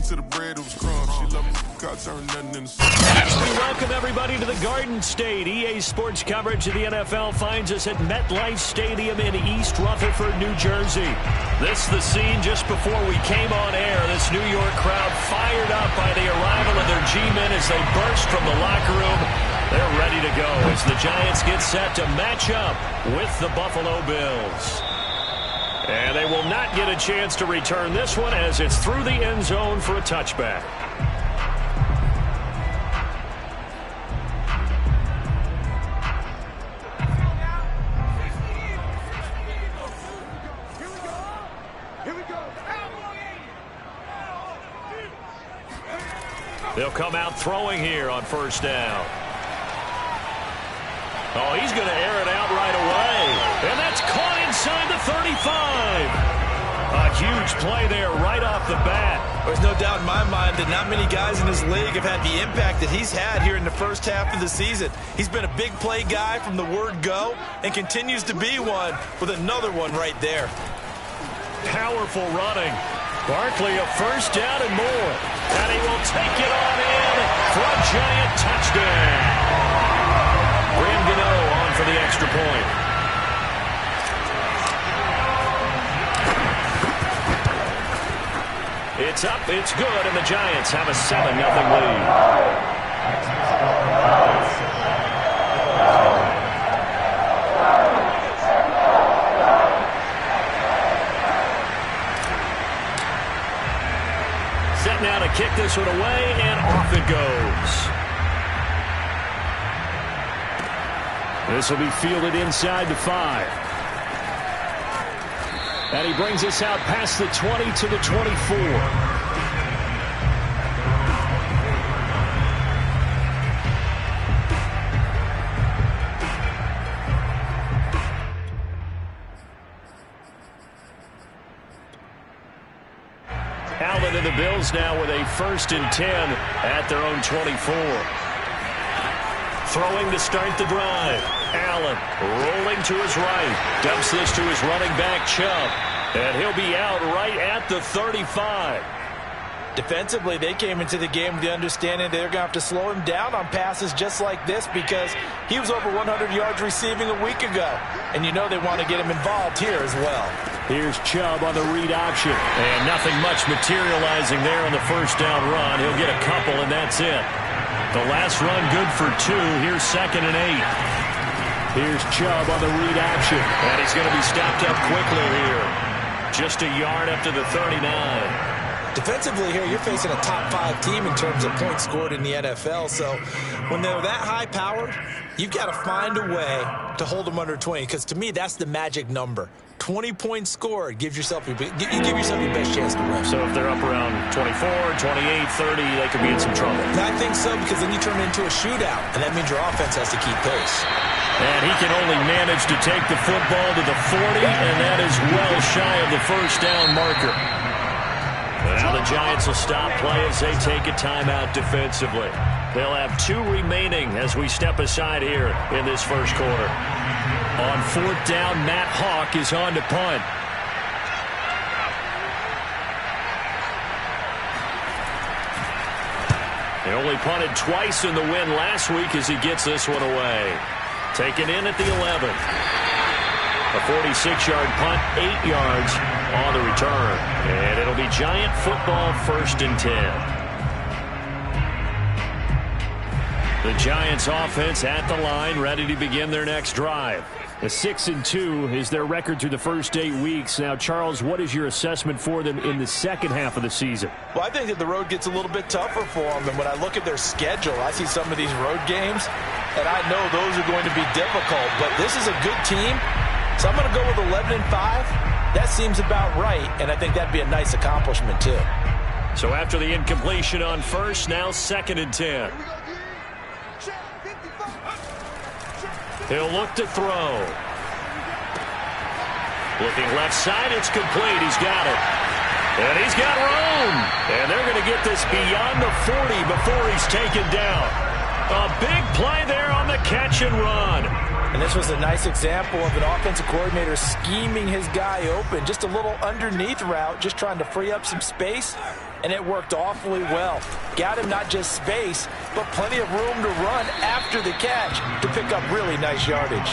piece of the bread, it was crumbs. She loved me, I turned nothing into soup. We welcome everybody to the Garden State. EA Sports coverage of the NFL finds us at MetLife Stadium in East Rutherford, New Jersey. This is the scene just before we came on air. This New York crowd fired up by the arrival of their G-men as they burst from the locker room. They're ready to go as the Giants get set to match up with the Buffalo Bills. And they will not get a chance to return this one as it's through the end zone for a touchback. They'll come out throwing here on first down. Oh, he's going to air it out right away. And that's caught inside the 35. A huge play there right off the bat. There's no doubt in my mind that not many guys in this league have had the impact that he's had here in the first half of the season. He's been a big play guy from the word go and continues to be one with another one right there. Powerful running. Barkley a first down and more. And he will take it on in for a Giant touchdown. Graham Gano on for the extra point. It's up, it's good, and the Giants have a 7-0 lead. Set now to kick this one away, and off it goes. This will be fielded inside the 5. And he brings us out past the 20 to the 24. Allen and the Bills now with a 1st and 10 at their own 24. Throwing to start the drive. Allen rolling to his right. Dumps this to his running back, Chubb. And he'll be out right at the 35. Defensively, they came into the game with the understanding they're going to have to slow him down on passes just like this because he was over 100 yards receiving a week ago. And you know they want to get him involved here as well. Here's Chubb on the read option. And nothing much materializing there on the first down run. He'll get a couple, and that's it. The last run good for 2. Here's 2nd and 8. Here's Chubb on the read option. And he's going to be stopped up quickly here. Just a yard up to the 39. Defensively here, you're facing a top 5 team in terms of points scored in the NFL. So when they're that high-powered, you've got to find a way to hold them under 20. Because to me, that's the magic number. 20 points scored gives yourself you give yourself your best chance to win. So if they're up around 24, 28, 30, they could be in some trouble. I think so, because then you turn it into a shootout, and that means your offense has to keep pace. And he can only manage to take the football to the 40, and that is well shy of the first down marker. Now the Giants will stop play as they take a timeout defensively. They'll have 2 remaining as we step aside here in this first quarter. On 4th down, Matt Hawk is on to punt. They only punted twice in the win last week as he gets this one away. Taken in at the 11. A 46-yard punt, 8 yards on the return. And it'll be Giant football 1st and 10. The Giants offense at the line, ready to begin their next drive. A 6-2 is their record through the first 8 weeks. Now, Charles, what is your assessment for them in the second half of the season? Well, I think that the road gets a little bit tougher for them. And when I look at their schedule, I see some of these road games, and I know those are going to be difficult. But this is a good team, so I'm going to go with 11-5. That seems about right, and I think that'd be a nice accomplishment, too. So after the incompletion on first, now 2nd and 10. He'll look to throw. Looking left side, it's complete. He's got it. And he's got room. And they're going to get this beyond the 40 before he's taken down. A big play there on the catch and run. And this was a nice example of an offensive coordinator scheming his guy open. Just a little underneath route, just trying to free up some space. and it worked awfully well. Got him not just space, but plenty of room to run after the catch to pick up really nice yardage.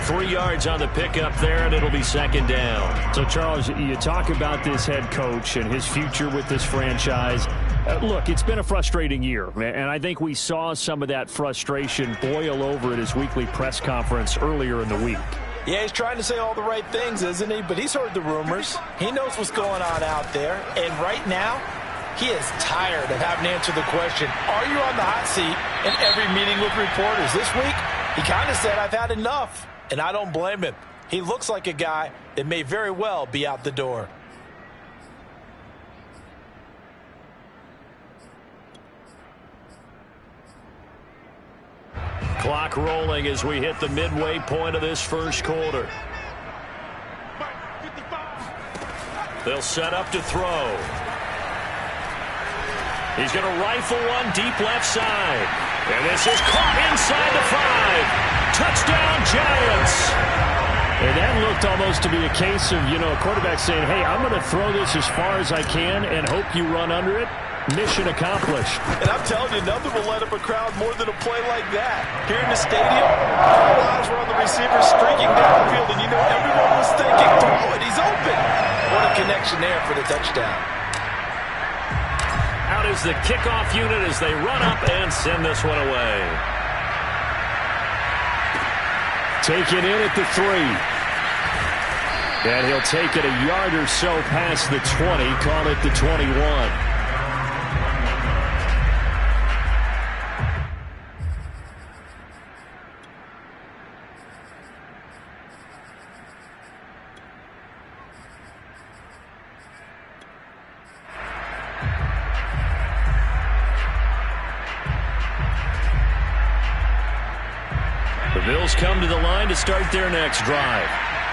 3 yards on the pickup there, and it'll be second down. So, Charles, you talk about this head coach and his future with this franchise. Look, it's been a frustrating year, and I think we saw some of that frustration boil over at his weekly press conference earlier in the week. Yeah, he's trying to say all the right things, isn't he? But he's heard the rumors. He knows what's going on out there. And right now, he is tired of having to answer the question, are you on the hot seat in every meeting with reporters? This week, he kind of said, I've had enough. And I don't blame him. He looks like a guy that may very well be out the door. Clock rolling as we hit the midway point of this first quarter. They'll set up to throw. He's going to rifle one deep left side. And this is caught inside the 5. Touchdown, Giants. And that looked almost to be a case of, a quarterback saying, hey, I'm going to throw this as far as I can and hope you run under it. Mission accomplished. And I'm telling you, nothing will light up a crowd more than a play like that. Here in the stadium, all eyes were on the receiver streaking down the field, and everyone was thinking, throw it, he's open. What a connection there for the touchdown. Out is the kickoff unit as they run up and send this one away. Taken in at the 3. And he'll take it a yard or so past the 20, call it the 21. The Bills come to the line to start their next drive.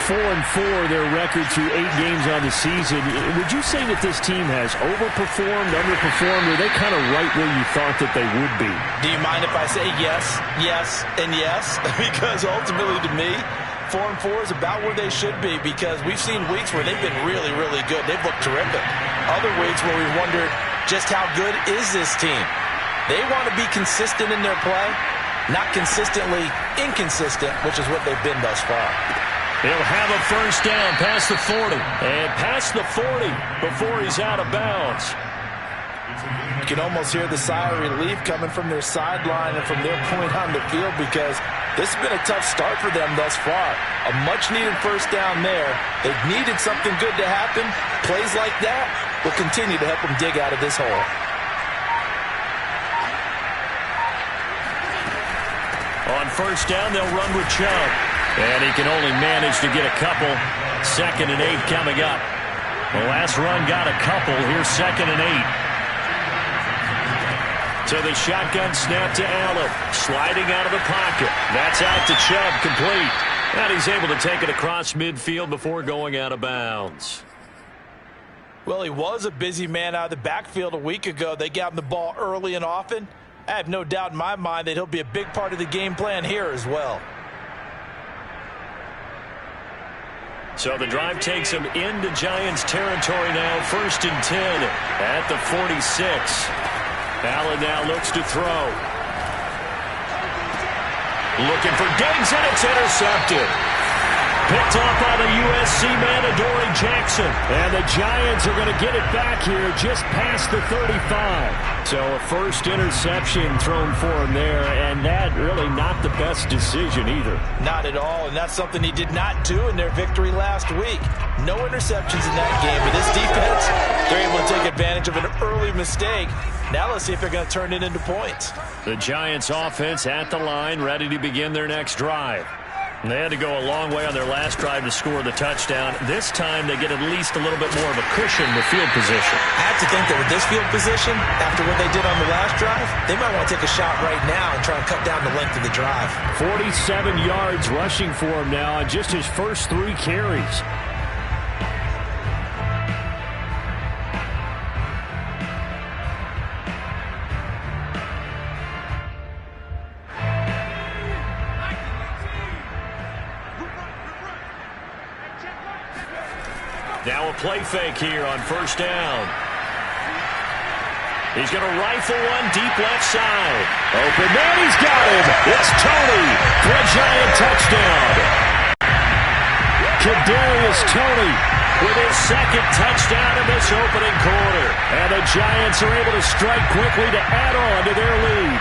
4-4, their record through 8 games on the season. Would you say that this team has overperformed, underperformed, or are they kind of right where you thought that they would be? Do you mind if I say yes, yes, and yes? Because ultimately to me, 4-4 is about where they should be, because we've seen weeks where they've been really, really good. They've looked terrific. Other weeks where we wondered just how good is this team. They want to be consistent in their play, not consistently inconsistent, which is what they've been thus far. He'll have a first down past the 40. And past the 40 before he's out of bounds. You can almost hear the sigh of relief coming from their sideline and from their point on the field, because this has been a tough start for them thus far. A much-needed first down there. They've needed something good to happen. Plays like that will continue to help them dig out of this hole. On first down, they'll run with Chubb. And he can only manage to get a couple. 2nd and 8 coming up. The last run got a couple. Here's 2nd and 8. So the shotgun snap to Allen. Sliding out of the pocket. That's out to Chubb, complete. And he's able to take it across midfield before going out of bounds. Well, he was a busy man out of the backfield a week ago. They got him the ball early and often. I have no doubt in my mind that he'll be a big part of the game plan here as well. So the drive takes him into Giants territory now. 1st and 10 at the 46. Allen now looks to throw. Looking for Diggs, and it's intercepted. Picked off by the USC man, Adoree Jackson. And the Giants are going to get it back here just past the 35. So a first interception thrown for him there, and that really not the best decision either. Not at all, and that's something he did not do in their victory last week. No interceptions in that game, but this defense, they're able to take advantage of an early mistake. Now let's see if they're going to turn it into points. The Giants offense at the line, ready to begin their next drive. And they had to go a long way on their last drive to score the touchdown. This time they get at least a little bit more of a cushion with field position. I have to think that with this field position, after what they did on the last drive, they might want to take a shot right now and try and cut down the length of the drive. 47 yards rushing for him now on just his first 3 carries. Now a play fake here on first down. He's going to rifle one deep left side. Open man, he's got him. It's Toney for a Giant touchdown. Kadarius Toney with his second touchdown in this opening quarter. And the Giants are able to strike quickly to add on to their lead.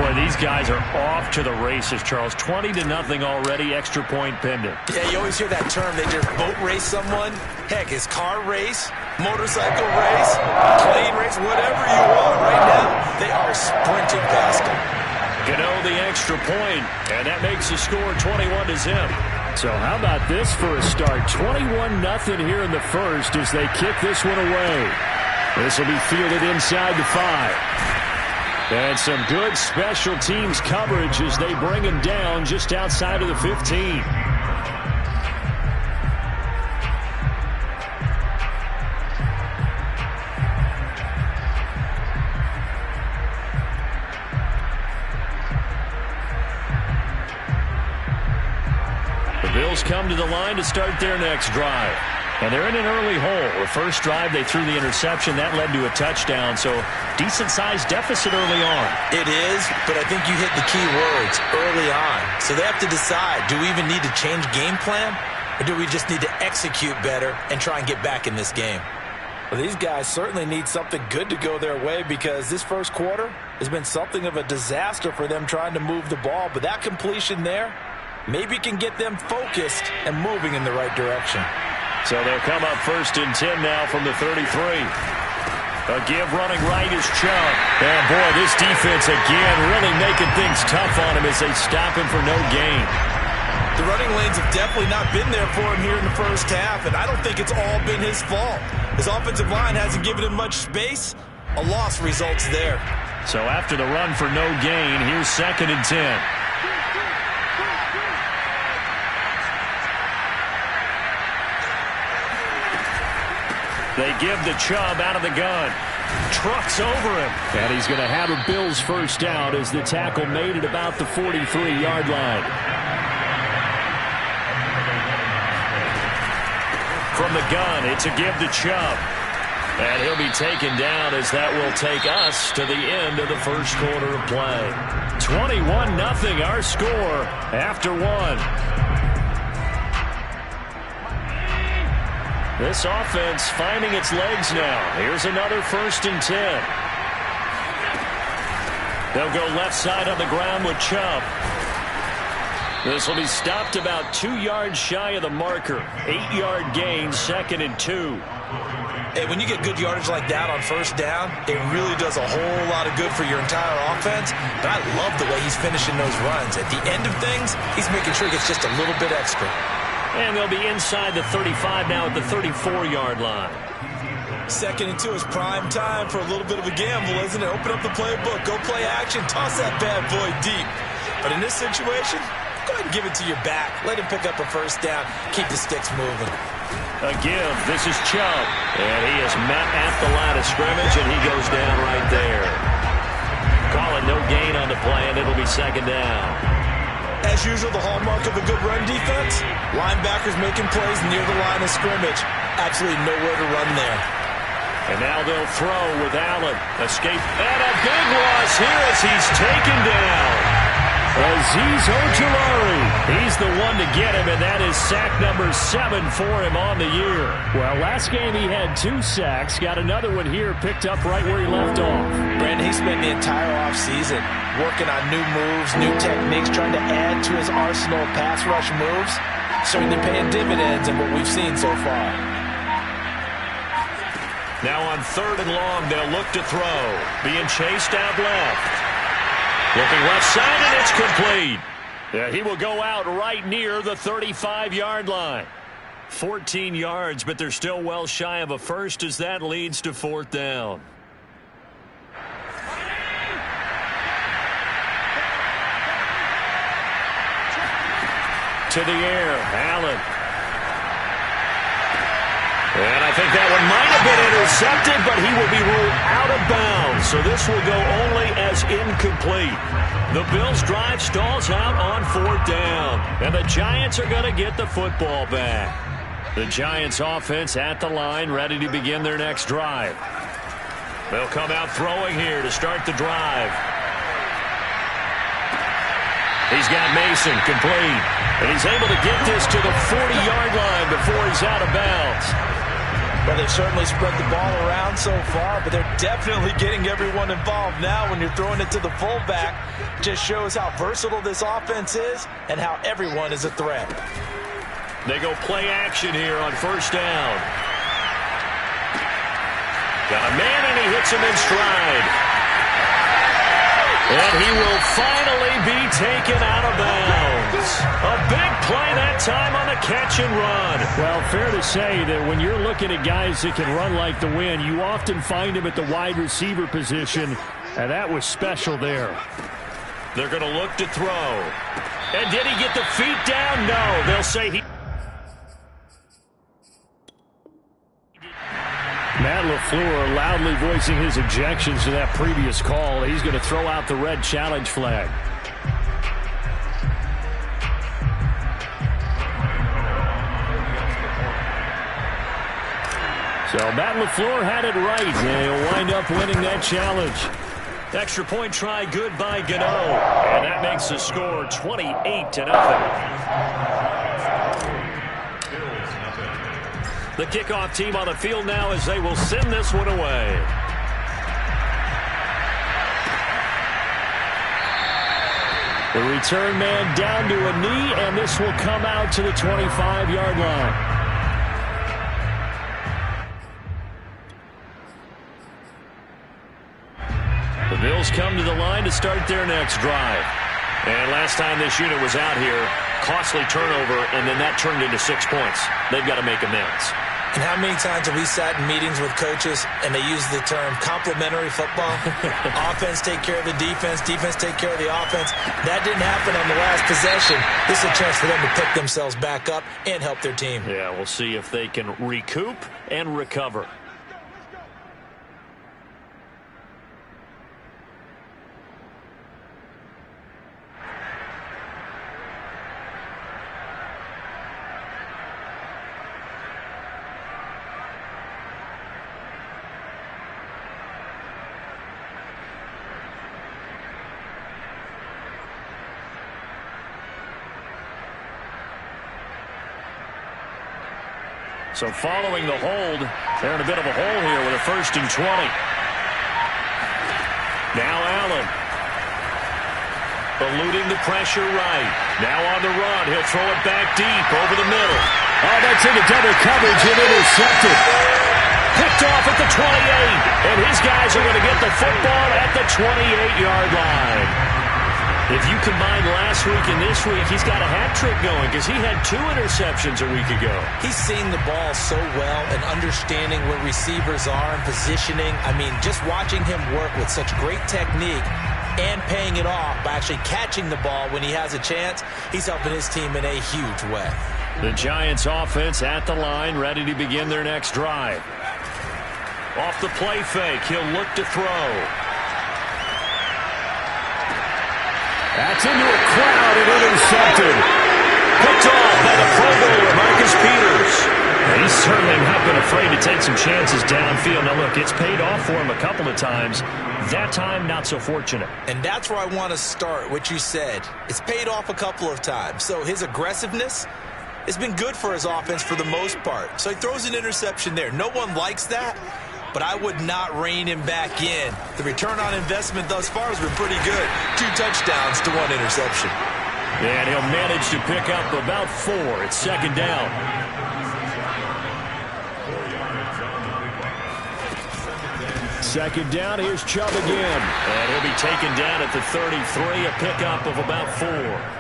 Boy, these guys are off to the races, Charles. 20-0 already, extra point pending. Yeah, you always hear that term. They just boat race someone. Heck, it's car race, motorcycle race, plane race, whatever you want. Right now, they are sprinting past them. Gano the extra point, and that makes the score 21-0. So how about this for a start? 21-0 here in the first as they kick this one away. This will be fielded inside the 5. And some good special teams coverage as they bring him down just outside of the 15. The Bills come to the line to start their next drive. And they're in an early hole. The first drive, they threw the interception. That led to a touchdown, so decent-sized deficit early on. It is, but I think you hit the key words, early on. So they have to decide, do we even need to change game plan, or do we just need to execute better and try and get back in this game? Well, these guys certainly need something good to go their way because this first quarter has been something of a disaster for them trying to move the ball. But that completion there maybe can get them focused and moving in the right direction. So they'll come up 1st and 10 now from the 33. A give running right is Chubb. And boy, this defense again really making things tough on him as they stop him for no gain. The running lanes have definitely not been there for him here in the first half, and I don't think it's all been his fault. His offensive line hasn't given him much space. A loss results there. So after the run for no gain, here's 2nd and 10. They give the Chubb out of the gun. Trucks over him. And he's going to have a Bills first down as the tackle made at about the 43-yard line. From the gun, it's a give to Chubb. And he'll be taken down as that will take us to the end of the first quarter of play. 21-0 our score after 1. This offense finding its legs now. Here's another 1st and 10. They'll go left side on the ground with Chubb. This will be stopped about 2 yards shy of the marker. 8-yard gain, 2nd and 2. Hey, when you get good yardage like that on first down, it really does a whole lot of good for your entire offense. But I love the way he's finishing those runs. At the end of things, he's making sure he gets just a little bit extra. And they'll be inside the 35 now at the 34-yard line. 2nd and 2 is prime time for a little bit of a gamble, isn't it? Open up the playbook, go play action, toss that bad boy deep. But in this situation, go ahead and give it to your back. Let him pick up a first down. Keep the sticks moving. A give. This is Chubb. And he is met at the line of scrimmage, and he goes down right there. Calling no gain on the play, and it'll be 2nd down. As usual, the hallmark of a good run defense, linebackers making plays near the line of scrimmage. Absolutely nowhere to run there. And now they'll throw with Allen. Escape. And a big loss here as he's taken down. Azeez Ojulari. He's the one to get him, and that is sack number 7 for him on the year. Well, last game he had 2 sacks. Got another one here picked up right where he left off. Brandon, he spent the entire offseason working on new moves, new techniques, trying to add to his arsenal of pass rush moves. Certainly paying dividends in what we've seen so far. Now on 3rd and long, they'll look to throw. Being chased out left. Looking left side, and it's complete. Yeah, he will go out right near the 35-yard line. 14 yards, but they're still well shy of a first as that leads to 4th down. To the air, Allen. And I think that one might have been intercepted, but he will be ruled out of bounds. So this will go only as incomplete. The Bills' drive stalls out on 4th down. And the Giants are going to get the football back. The Giants offense at the line, ready to begin their next drive. They'll come out throwing here to start the drive. He's got Mason complete. And he's able to get this to the 40-yard line before he's out of bounds. Well, they've certainly spread the ball around so far, but they're definitely getting everyone involved now when you're throwing it to the fullback. Just shows how versatile this offense is and how everyone is a threat. They go play action here on first down. Got a man, and he hits him in stride. And he will finally be taken out of bounds. A big play that time on the catch and run. Well, fair to say that when you're looking at guys that can run like the wind, you often find him at the wide receiver position, and that was special there. They're going to look to throw. And did he get the feet down? No. They'll say he... Matt LaFleur loudly voicing his objections to that previous call. He's going to throw out the red challenge flag. So Matt LaFleur had it right, and he'll wind up winning that challenge. Extra point try good by Gano. And that makes the score 28-0. The kickoff team on the field now as they will send this one away. The return man down to a knee, and this will come out to the 25-yard line. The Bills come to the line to start their next drive. And last time this unit was out here, costly turnover, and then that turned into 6 points. They've got to make amends. And how many times have we sat in meetings with coaches and they use the term complementary football? Offense take care of the defense, defense take care of the offense. That didn't happen on the last possession. This is a chance for them to pick themselves back up and help their team. Yeah, we'll see if they can recoup and recover. So following the hold, they're in a bit of a hole here with a 1st and 20. Now Allen. Eluding the pressure right. Now on the run. He'll throw it back deep over the middle. Oh, that's into double coverage and intercepted. Picked off at the 28. And his guys are going to get the football at the 28-yard line. If you combine last week and this week, he's got a hat trick going because he had 2 interceptions a week ago. He's seeing the ball so well and understanding where receivers are and positioning. I mean, just watching him work with such great technique and paying it off by actually catching the ball when he has a chance, he's helping his team in a huge way. The Giants offense at the line, ready to begin their next drive. Off the play fake, he'll look to throw. That's into a crowd and intercepted. Picked off by the Pro Bowler, Marcus Peters. He's certainly not been afraid to take some chances downfield. Now, look, it's paid off for him a couple of times. That time, not so fortunate. And that's where I want to start, what you said. It's paid off a couple of times. So his aggressiveness has been good for his offense for the most part. So he throws an interception there. No one likes that, but I would not rein him back in. The return on investment thus far has been pretty good. 2 touchdowns to 1 interception. And he'll manage to pick up about 4. It's 2nd down. Second down, here's Chubb again. And he'll be taken down at the 33, a pickup of about 4.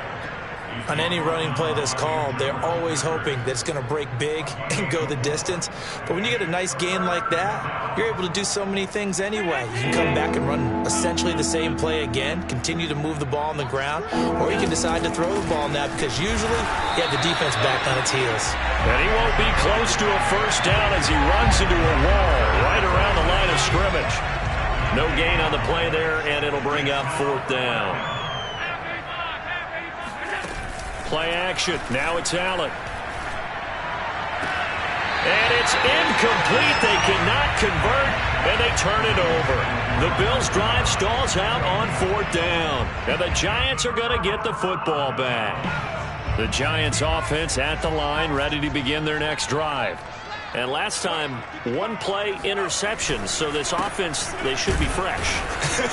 On any running play that's called, they're always hoping that it's going to break big and go the distance. But when you get a nice gain like that, you're able to do so many things anyway. You can come back and run essentially the same play again, continue to move the ball on the ground, or you can decide to throw the ball now because usually you have the defense back on its heels. And he won't be close to a 1st down as he runs into a wall right around the line of scrimmage. No gain on the play there, and it'll bring up 4th down. Play action. Now it's Allen. And it's incomplete. They cannot convert, and they turn it over. The Bills' drive stalls out on 4th down, and the Giants are going to get the football back. The Giants' offense at the line, ready to begin their next drive. And last time, one-play interception, so this offense, they should be fresh.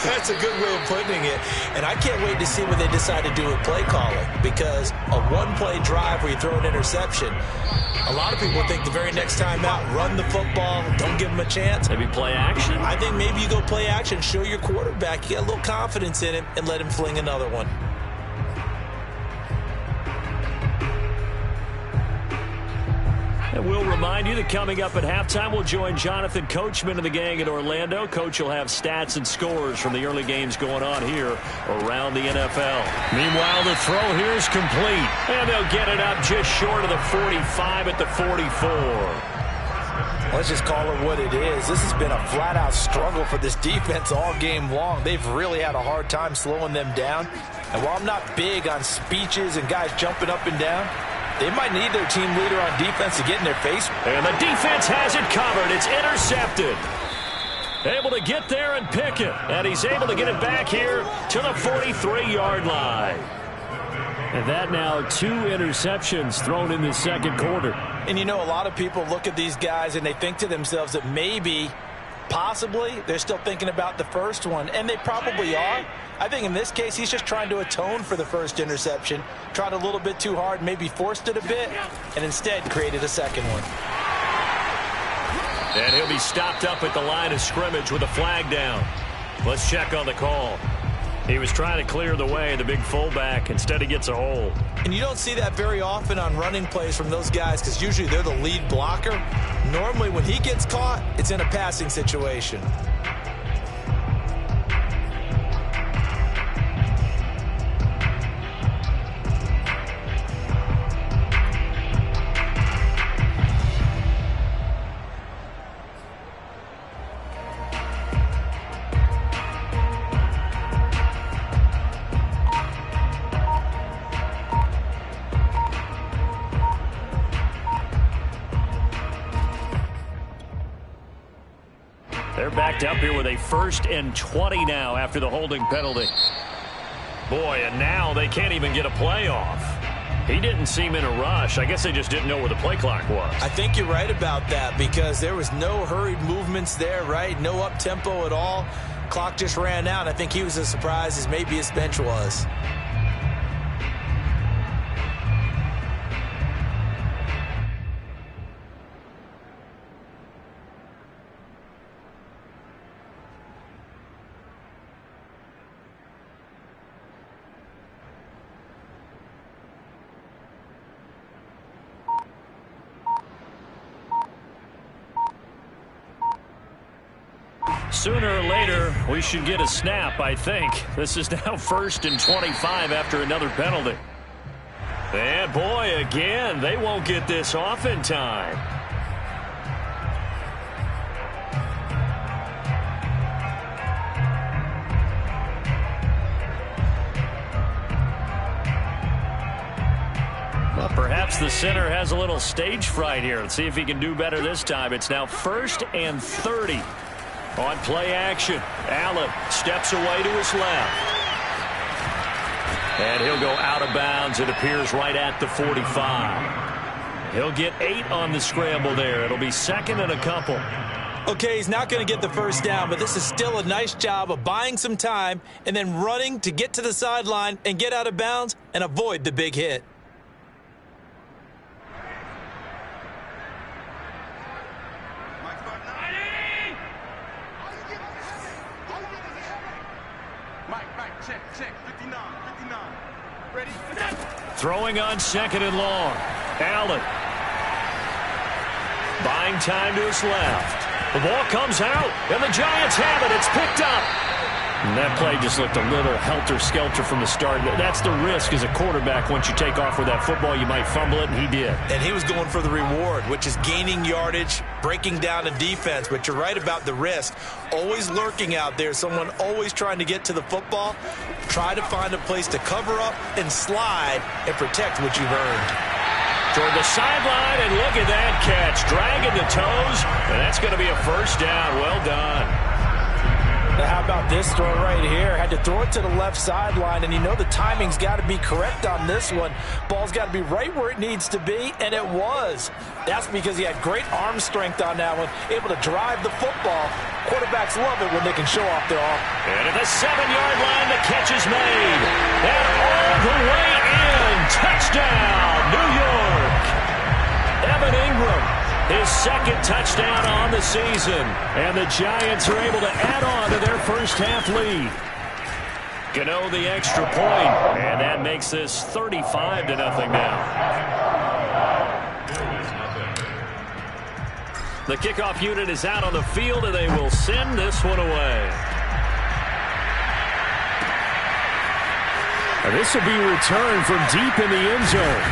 That's a good way of putting it. And I can't wait to see what they decide to do with play calling, because a one-play drive where you throw an interception, a lot of people think the very next time out, run the football, don't give them a chance. Maybe play action? I think maybe you go play action, show your quarterback, you get a little confidence in him, and let him fling another one. And we'll remind you that coming up at halftime, we'll join Jonathan Coachman and the gang in Orlando. Coach will have stats and scores from the early games going on here around the NFL. Meanwhile, the throw here is complete. And they'll get it up just short of the 45 at the 44. Let's just call it what it is. This has been a flat-out struggle for this defense all game long. They've really had a hard time slowing them down. And while I'm not big on speeches and guys jumping up and down, they might need their team leader on defense to get in their face. And the defense has it covered. It's intercepted. Able to get there and pick it. And he's able to get it back here to the 43-yard line. And that now 2 interceptions thrown in the second quarter. And you know, a lot of people look at these guys and they think to themselves that maybe, possibly, they're still thinking about the first one. And they probably are. I think in this case, he's just trying to atone for the first interception. Tried a little bit too hard, maybe forced it a bit, and instead created a second one. And he'll be stopped up at the line of scrimmage with a flag down. Let's check on the call. He was trying to clear the way, the big fullback. Instead, he gets a hold. And you don't see that very often on running plays from those guys because usually they're the lead blocker. Normally, when he gets caught, it's in a passing situation. They're backed up here with a 1st and 20 now after the holding penalty. Boy, and now they can't even get a play off. He didn't seem in a rush. I guess they just didn't know where the play clock was. I think you're right about that because there was no hurried movements there, right? No up-tempo at all. Clock just ran out. I think he was as surprised as maybe his bench was. Sooner or later, we should get a snap, I think. This is now 1st and 25 after another penalty. And boy, again, they won't get this off in time. Well, perhaps the center has a little stage fright here. Let's see if he can do better this time. It's now 1st and 30. On play action, Allen steps away to his left. And he'll go out of bounds. It appears right at the 45. He'll get 8 on the scramble there. It'll be 2nd and a couple. Okay, he's not going to get the first down, but this is still a nice job of buying some time and then running to get to the sideline and get out of bounds and avoid the big hit. Throwing on 2nd and long. Allen. Buying time to his left. The ball comes out, and the Giants have it. It's picked up. And that play just looked a little helter-skelter from the start. That's the risk as a quarterback. Once you take off with that football, you might fumble it, and he did. And he was going for the reward, which is gaining yardage, breaking down a defense. But you're right about the risk. Always lurking out there, someone always trying to get to the football. Try to find a place to cover up and slide and protect what you've earned. toward the sideline, and look at that catch. Dragging the toes, and that's going to be a first down. Well done. Now, how about this throw right here? Had to throw it to the left sideline, and you know the timing's got to be correct on this one. Ball's got to be right where it needs to be, and it was. That's because he had great arm strength on that one, able to drive the football. Quarterbacks love it when they can show off their arm. And at the 7-yard line, the catch is made. And all the way in. Touchdown, New York. Evan Ingram, his second touchdown on the season. And the Giants are able to add on to their first-half lead. Gano the extra point, and that makes this 35-0 now. The kickoff unit is out on the field, and they will send this one away. And this will be returned from deep in the end zone.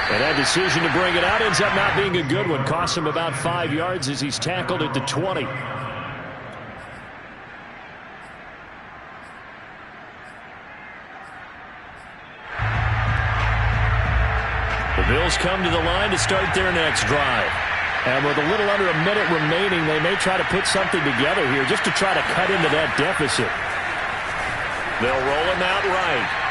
And that decision to bring it out ends up not being a good one. Costs him about 5 yards as he's tackled at the 20. The Bills come to the line to start their next drive. And with a little under a minute remaining, they may try to put something together here just to try to cut into that deficit. They'll roll him out right.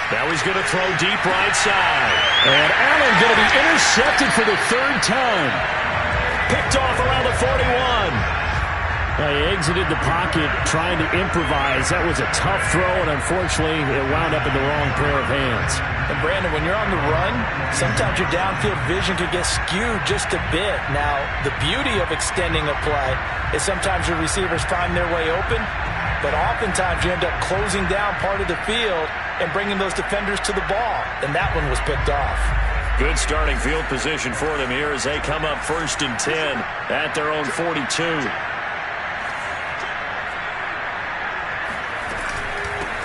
Now he's going to throw deep right side. And Allen going to be intercepted for the third time. Picked off around the 41. He exited the pocket trying to improvise. That was a tough throw, and unfortunately, it wound up in the wrong pair of hands. And Brandon, when you're on the run, sometimes your downfield vision could get skewed just a bit. Now, the beauty of extending a play is sometimes your receivers find their way open, but oftentimes you end up closing down part of the field and bringing those defenders to the ball, and that one was picked off. Good starting field position for them here as they come up 1st and 10 at their own 42.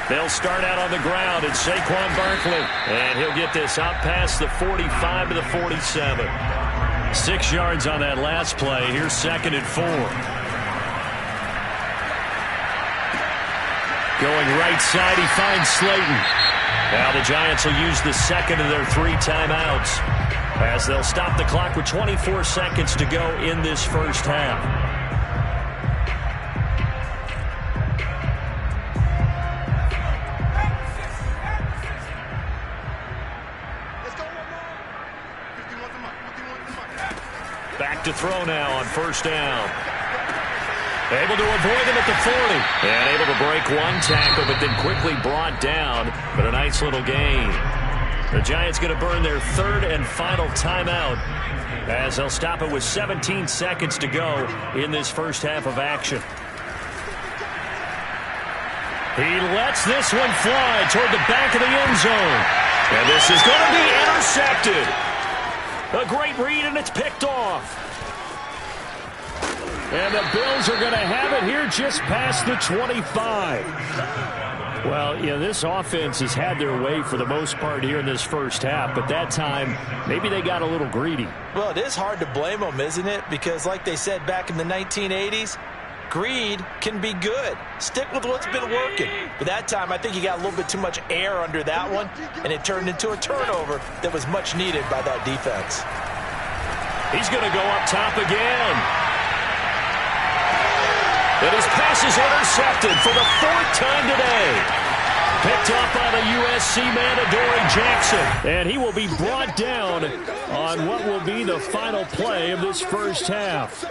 They'll start out on the ground. It's Saquon Barkley. And he'll get this out past the 45 to the 47. 6 yards on that last play. Here's 2nd and 4. Going right side, he finds Slayton. Now the Giants will use the second of their 3 timeouts as they'll stop the clock with 24 seconds to go in this first half. Back to throw now on 1st down. Able to avoid him at the 40. And able to break one tackle, but then quickly brought down. But a nice little gain. The Giants going to burn their 3rd and final timeout as they'll stop it with 17 seconds to go in this first half of action. He lets this one fly toward the back of the end zone. And this is going to be intercepted. A great read, and it's picked off. And the Bills are going to have it here just past the 25. Well, you know, this offense has had their way for the most part here in this first half, but that time, maybe they got a little greedy. Well, it is hard to blame them, isn't it? Because like they said back in the 1980s, greed can be good. Stick with what's been working. But that time, I think you got a little bit too much air under that one, and it turned into a turnover that was much needed by that defense. He's going to go up top again. And his pass is intercepted for the 4th time today. Picked up by the USC man, Adoree Jackson. And he will be brought down on what will be the final play of this first half.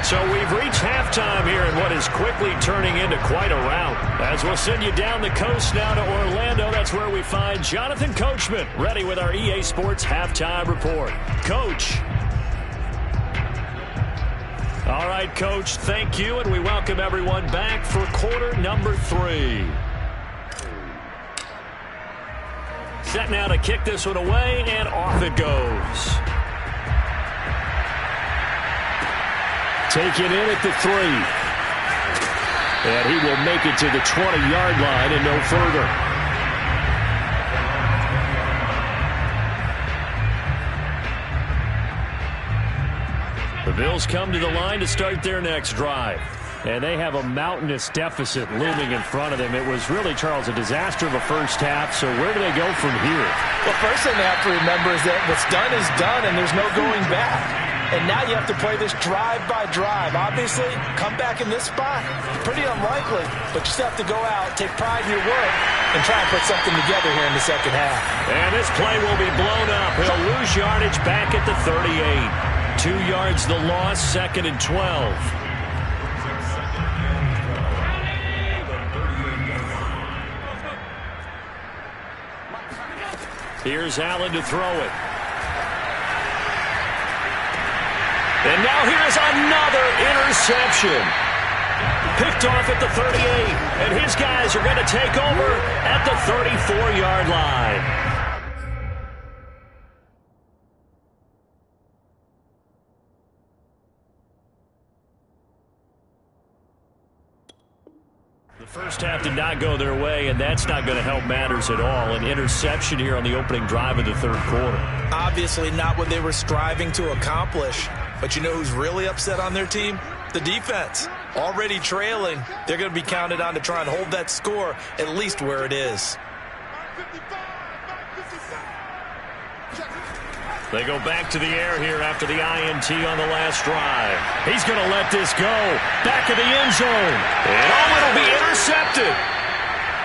So we've reached halftime here in what is quickly turning into quite a rout. As we'll send you down the coast now to Orlando, that's where we find Jonathan Coachman, ready with our EA Sports Halftime Report. Coach. All right, Coach, thank you, and we welcome everyone back for quarter number 3. Set now to kick this one away, and off it goes. Taken in at the 3. And he will make it to the 20-yard line and no further. The Bills come to the line to start their next drive. And they have a mountainous deficit looming in front of them. It was really, Charles, a disaster of a first half. So where do they go from here? Well, first thing they have to remember is that what's done is done, and there's no going back. And now you have to play this drive by drive. Obviously, come back in this spot, pretty unlikely. But you still have to go out, take pride in your work, and try and put something together here in the second half. And this play will be blown up. He'll lose yardage back at the 38. 2 yards the loss, 2nd and 12. Here's Allen to throw it. And now here's another interception. Picked off at the 38. And his guys are going to take over at the 34-yard line. The first half did not go their way, and that's not going to help matters at all. An interception here on the opening drive of the third quarter. Obviously not what they were striving to accomplish. But you know who's really upset on their team? The defense. Already trailing. They're going to be counted on to try and hold that score at least where it is. They go back to the air here after the INT on the last drive. He's going to let this go. Back of the end zone. And it'll be intercepted.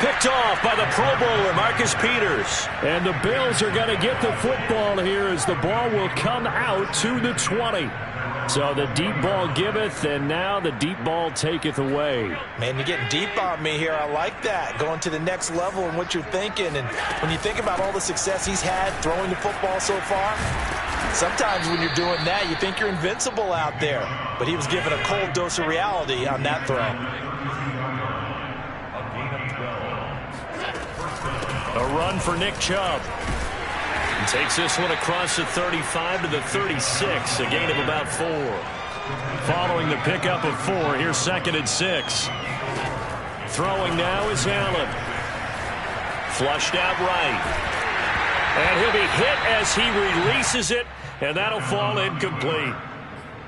Picked off by the Pro Bowler, Marcus Peters. And the Bills are going to get the football here as the ball will come out to the 20. So the deep ball giveth, and now the deep ball taketh away. Man, you're getting deep on me here. I like that. Going to the next level in what you're thinking. And when you think about all the success he's had throwing the football so far, sometimes when you're doing that, you think you're invincible out there. But he was given a cold dose of reality on that throw. A run for Nick Chubb. He takes this one across the 35 to the 36, a gain of about 4. Following the pickup of 4, here's 2nd and 6. Throwing now is Allen. Flushed out right. And he'll be hit as he releases it, and that'll fall incomplete.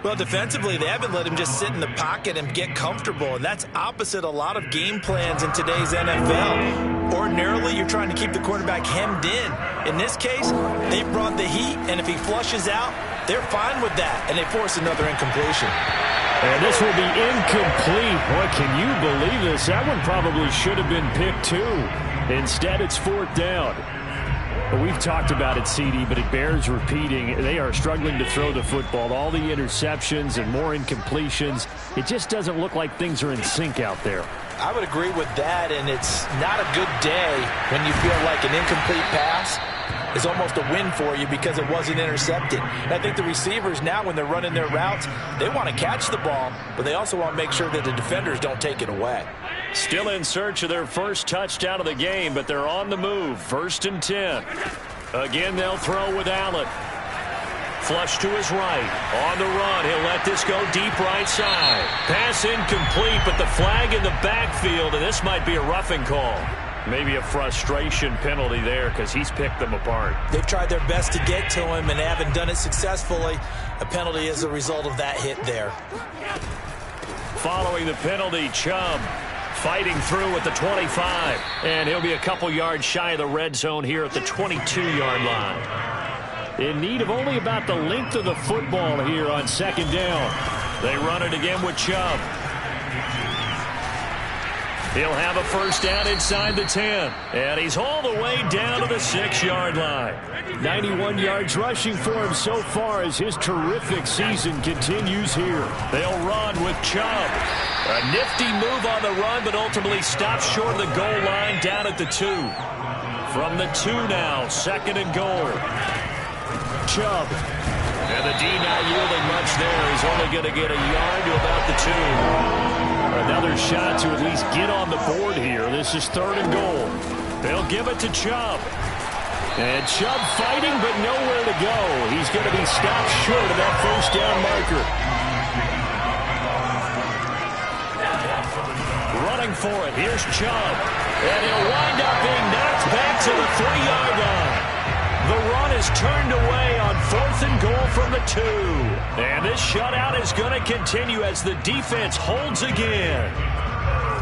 Well, defensively, they haven't let him just sit in the pocket and get comfortable, and that's opposite a lot of game plans in today's NFL. Ordinarily, you're trying to keep the quarterback hemmed in. In this case, they brought the heat, and if he flushes out, they're fine with that, and they force another incompletion. And this will be incomplete. Boy, can you believe this? That one probably should have been picked too. Instead, it's 4th down. Well, we've talked about it, CD, but it bears repeating. They are struggling to throw the football. All the interceptions and more incompletions. It just doesn't look like things are in sync out there. I would agree with that, and it's not a good day when you feel like an incomplete pass is almost a win for you because it wasn't intercepted. And I think the receivers now, when they're running their routes, they want to catch the ball, but they also want to make sure that the defenders don't take it away. Still in search of their first touchdown of the game, but they're on the move. 1st and 10. Again, they'll throw with Allen. Flush to his right. On the run, he'll let this go deep right side. Pass incomplete, but the flag in the backfield, and this might be a roughing call. Maybe a frustration penalty there because he's picked them apart. They've tried their best to get to him and haven't done it successfully. A penalty is a result of that hit there. Following the penalty, Chubb fighting through at the 25. And he'll be a couple yards shy of the red zone here at the 22-yard line. In need of only about the length of the football here on 2nd down. They run it again with Chubb. He'll have a first down inside the 10. And he's all the way down to the 6-yard line. 91 yards rushing for him so far as his terrific season continues here. They'll run with Chubb. A nifty move on the run, but ultimately stops short of the goal line down at the 2. From the 2 now, 2nd and goal. Chubb. And the D not yielding much there. He's only going to get a yard to about the 2. Another shot to at least get on the board here. This is 3rd and goal. They'll give it to Chubb. And Chubb fighting, but nowhere to go. He's going to be stopped short of that first down marker. Running for it. Here's Chubb. And he'll wind up being knocked back to the 3-yard line. The run is turned away on 4th and goal from the 2. And this shutout is going to continue as the defense holds again.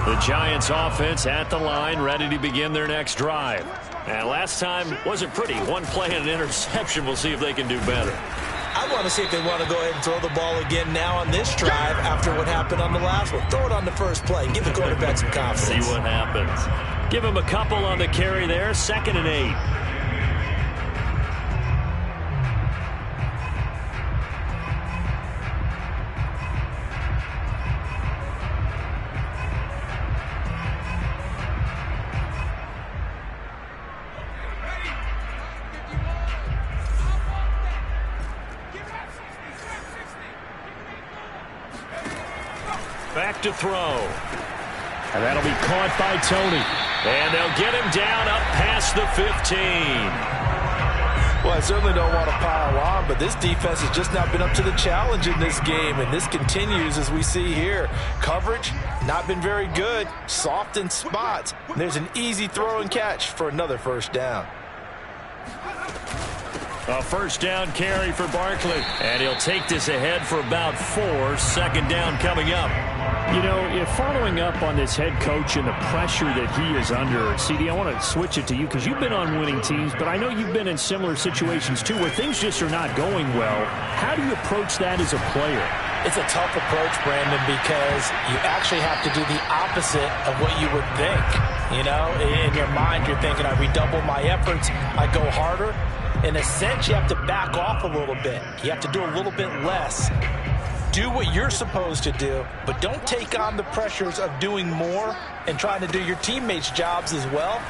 The Giants offense at the line, ready to begin their next drive. And last time wasn't pretty. One play and an interception. We'll see if they can do better. I want to see if they want to go ahead and throw the ball again now on this drive after what happened on the last one. Throw it on the first play. Give the quarterback some confidence. See what happens. Give him a couple on the carry there. 2nd and 8. Back to throw. And that'll be caught by Tony. And they'll get him down up past the 15. Well, I certainly don't want to pile on, but this defense has just not been up to the challenge in this game, and this continues as we see here. Coverage, not been very good, soft in spots. And there's an easy throw and catch for another first down. A first down carry for Barkley. And he'll take this ahead for about 4. 2nd down coming up. You know, if following up on this head coach and the pressure that he is under, CD, I want to switch it to you because you've been on winning teams, but I know you've been in similar situations too where things just are not going well. How do you approach that as a player? It's a tough approach, Brandon, because you actually have to do the opposite of what you would think. You know, in your mind, you're thinking, I redouble my efforts, I go harder. In a sense, you have to back off a little bit. You have to do a little bit less. Do what you're supposed to do, but don't take on the pressures of doing more and trying to do your teammates' jobs as well.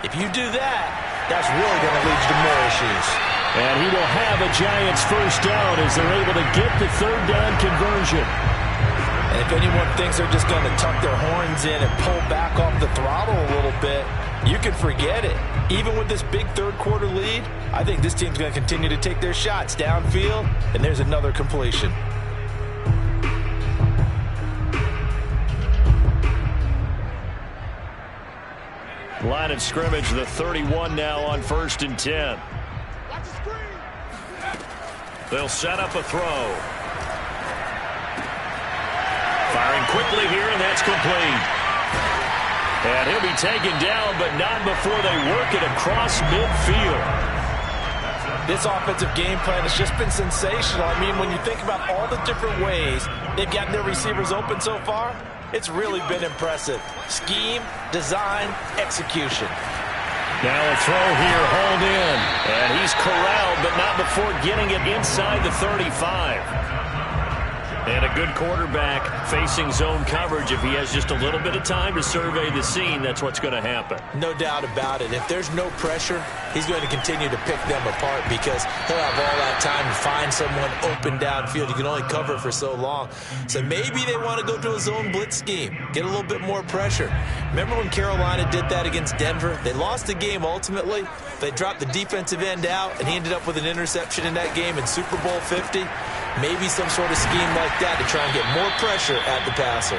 If you do that, that's really going to lead you to more issues. And he will have a Giants first down as they're able to get the 3rd down conversion. And if anyone thinks they're just going to tuck their horns in and pull back off the throttle a little bit, you can forget it. Even with this big 3rd quarter lead, I think this team's going to continue to take their shots downfield, and there's another completion. Line of scrimmage, the 31 now on 1st and 10. They'll set up a throw. Firing quickly here, and that's complete. And he'll be taken down, but not before they work it across midfield. This offensive game plan has just been sensational. I mean, when you think about all the different ways they've gotten their receivers open so far, it's really been impressive. Scheme, design, execution. Now a throw here, hauled in. And he's corralled, but not before getting it inside the 35. And a good quarterback facing zone coverage. If he has just a little bit of time to survey the scene, that's what's going to happen. No doubt about it. If there's no pressure, he's going to continue to pick them apart because he'll have all that time to find someone open downfield. You can only cover for so long. So maybe they want to go to a zone blitz scheme, get a little bit more pressure. Remember when Carolina did that against Denver? They lost the game ultimately. They dropped the defensive end out, and he ended up with an interception in that game in Super Bowl 50. Maybe some sort of scheme like that to try and get more pressure at the passer.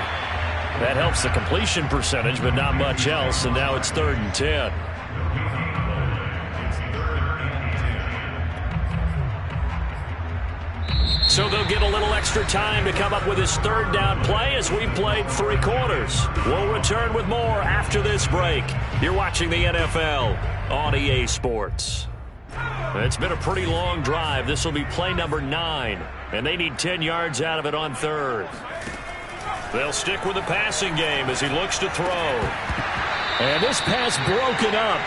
That helps the completion percentage, but not much else, and now it's 3rd and 10. So they'll get a little extra time to come up with his 3rd down play as we played 3 quarters. We'll return with more after this break. You're watching the NFL on EA Sports. It's been a pretty long drive. This will be play number 9, and they need 10 yards out of it on 3rd. They'll stick with the passing game as he looks to throw. And this pass broken up.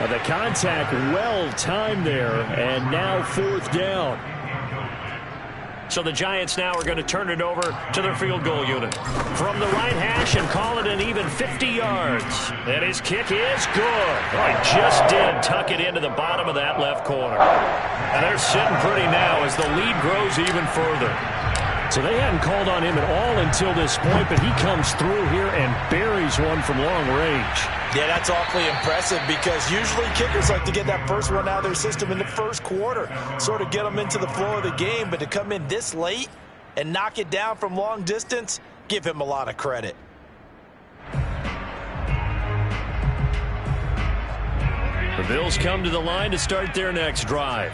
The contact well timed there, and now 4th down. So the Giants now are going to turn it over to their field goal unit. From the right hash and call it an even 50 yards. And his kick is good. I just did tuck it into the bottom of that left corner. And they're sitting pretty now as the lead grows even further. So they hadn't called on him at all until this point, but he comes through here and buries one from long range. Yeah, that's awfully impressive because usually kickers like to get that first one out of their system in the first quarter, sort of get them into the flow of the game, but to come in this late and knock it down from long distance, give him a lot of credit. Bills come to the line to start their next drive.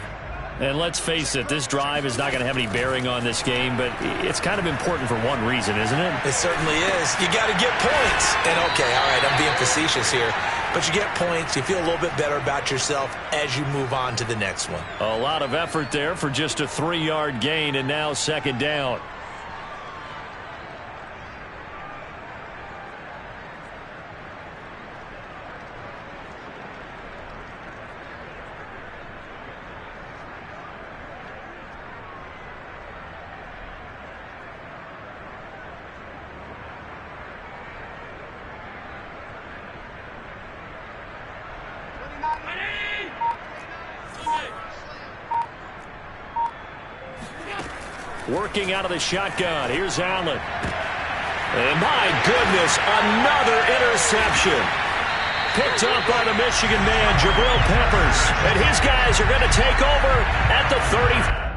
And let's face it, this drive is not going to have any bearing on this game, but it's kind of important for one reason, isn't it? It certainly is. You got to get points. And okay, all right, I'm being facetious here. But you get points, you feel a little bit better about yourself as you move on to the next one. A lot of effort there for just a 3-yard gain, and now second down. Working out of the shotgun. Here's Allen. And my goodness, another interception. Picked up by the Michigan man, Jabril Peppers. And his guys are going to take over at the 30.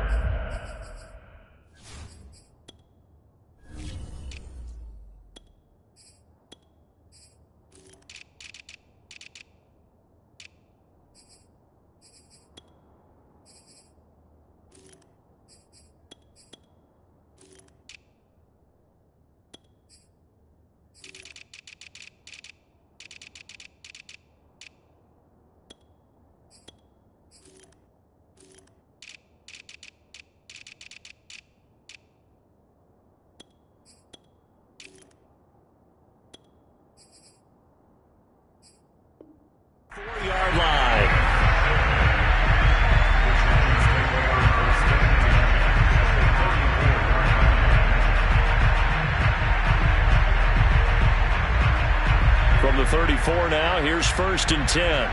From the 34 now, here's 1st and 10.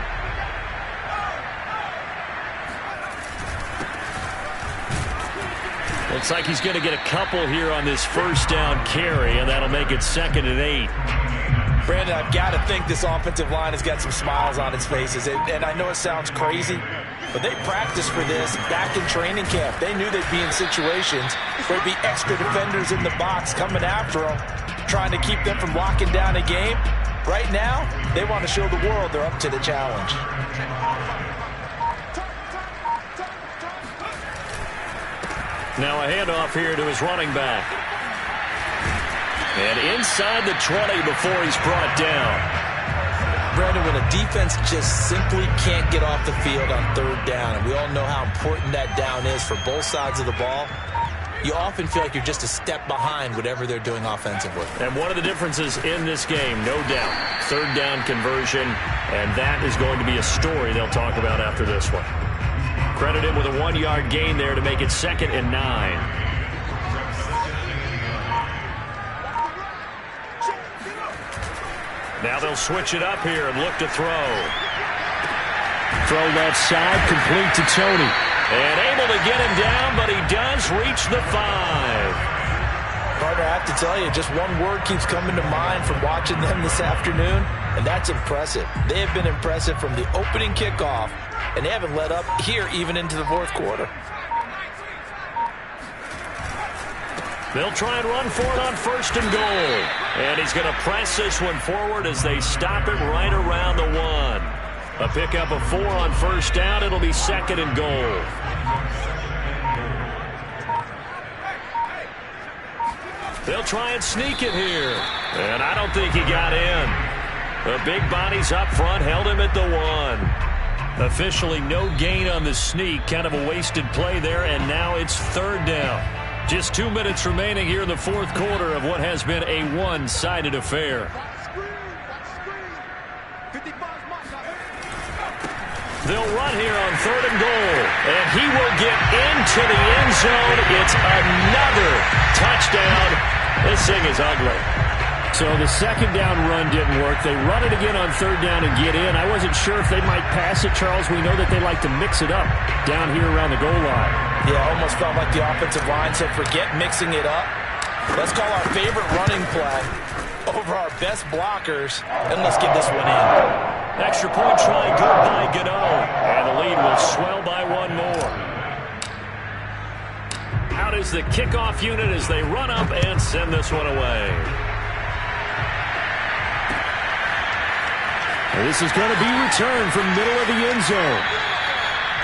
Looks like he's going to get a couple here on this first down carry, and that'll make it 2nd and 8. Brandon, I've got to think this offensive line has got some smiles on its faces. And I know it sounds crazy, but they practiced for this back in training camp. They knew they'd be in situations where there'd be extra defenders in the box coming after them, trying to keep them from locking down a game. Right now, they want to show the world they're up to the challenge. Now a handoff here to his running back. And inside the 20 before he's brought down. Brandon, when a defense just simply can't get off the field on 3rd down, and we all know how important that down is for both sides of the ball, you often feel like you're just a step behind whatever they're doing offensively. And one of the differences in this game, no doubt, 3rd down conversion, and that is going to be a story they'll talk about after this one. Credit him with a 1-yard gain there to make it 2nd and 9. Now they'll switch it up here and look to throw. Throw left side, complete to Tony. And able to get him down, but he does reach the 5. Partner, I have to tell you, just one word keeps coming to mind from watching them this afternoon, and that's impressive. They have been impressive from the opening kickoff, and they haven't let up here even into the 4th quarter. They'll try and run for it on 1st and goal. And he's going to press this one forward as they stop it right around the 1. A pickup of 4 on 1st down. It'll be 2nd and goal. They'll try and sneak it here. And I don't think he got in. The big bodies up front held him at the 1. Officially no gain on the sneak. Kind of a wasted play there. And now it's 3rd down. Just 2 minutes remaining here in the 4th quarter of what has been a one-sided affair. They'll run here on 3rd and goal. And he will get into the end zone. It's another touchdown. This thing is ugly. So the 2nd down run didn't work. They run it again on 3rd down and get in. I wasn't sure if they might pass it, Charles. We know that they like to mix it up down here around the goal line. Yeah, almost felt like the offensive line said, forget mixing it up. Let's call our favorite running play over our best blockers, and let's get this one in. Extra point try good by Gano. And the lead will swell by 1 more. Out is the kickoff unit as they run up and send this one away. This is going to be returned from middle of the end zone.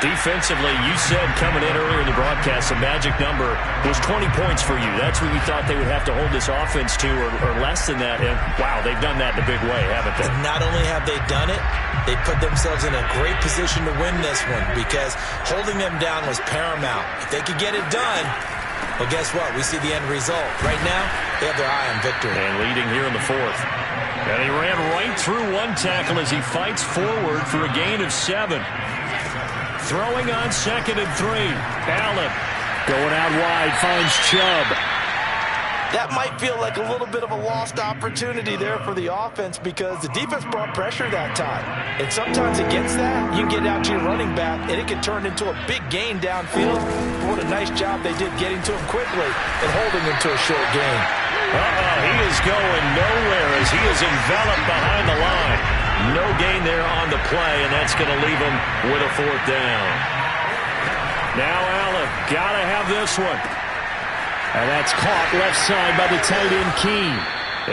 Defensively, you said coming in earlier in the broadcast, the magic number was 20 points for you. That's what you thought they would have to hold this offense to, or less than that. And, wow, they've done that in a big way, haven't they? And not only have they done it, they put themselves in a great position to win this one because holding them down was paramount. If they could get it done, well, guess what? We see the end result. Right now, they have their eye on victory. And leading here in the fourth. And he ran right through one tackle as he fights forward for a gain of 7. Throwing on 2nd and 3. Allen going out wide, finds Chubb. That might feel like a little bit of a lost opportunity there for the offense because the defense brought pressure that time. And sometimes against that, you can get out to your running back, and it can turn into a big gain downfield. What a nice job they did getting to him quickly and holding him to a short gain. He is going nowhere as he is enveloped behind the line. No gain there on the play, and that's going to leave him with a 4th down. Now Allen, got to have this one. And that's caught left side by the tight end, Keene.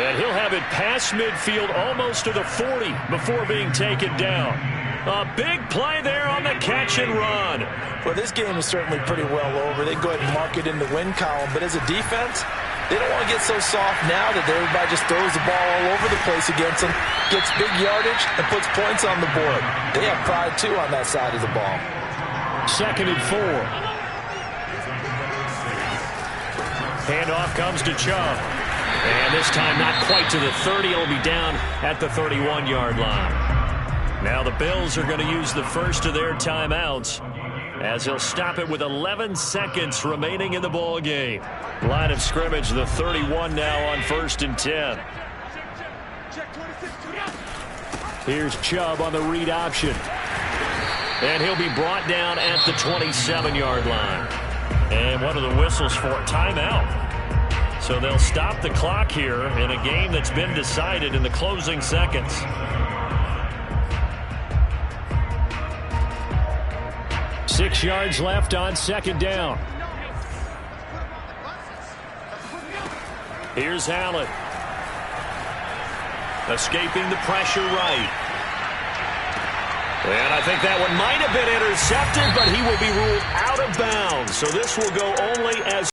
And he'll have it past midfield, almost to the 40 before being taken down. A big play there on the catch and run. Well, this game is certainly pretty well over. They go ahead and mark it in the win column. But as a defense, they don't want to get so soft now that everybody just throws the ball all over the place against them, gets big yardage, and puts points on the board. They have pride, too, on that side of the ball. 2nd and 4. Handoff comes to Chubb. And this time not quite to the 30. He'll be down at the 31-yard line. Now the Bills are going to use the first of their timeouts as he'll stop it with 11 seconds remaining in the ball game. Line of scrimmage, the 31 now on 1st and 10. Here's Chubb on the read option. And he'll be brought down at the 27-yard line. And one of the whistles for a timeout. So they'll stop the clock here in a game that's been decided in the closing seconds. Six yards left on 2nd down. Here's Allen. Escaping the pressure right. And I think that one might have been intercepted, but he will be ruled out of bounds. So this will go only as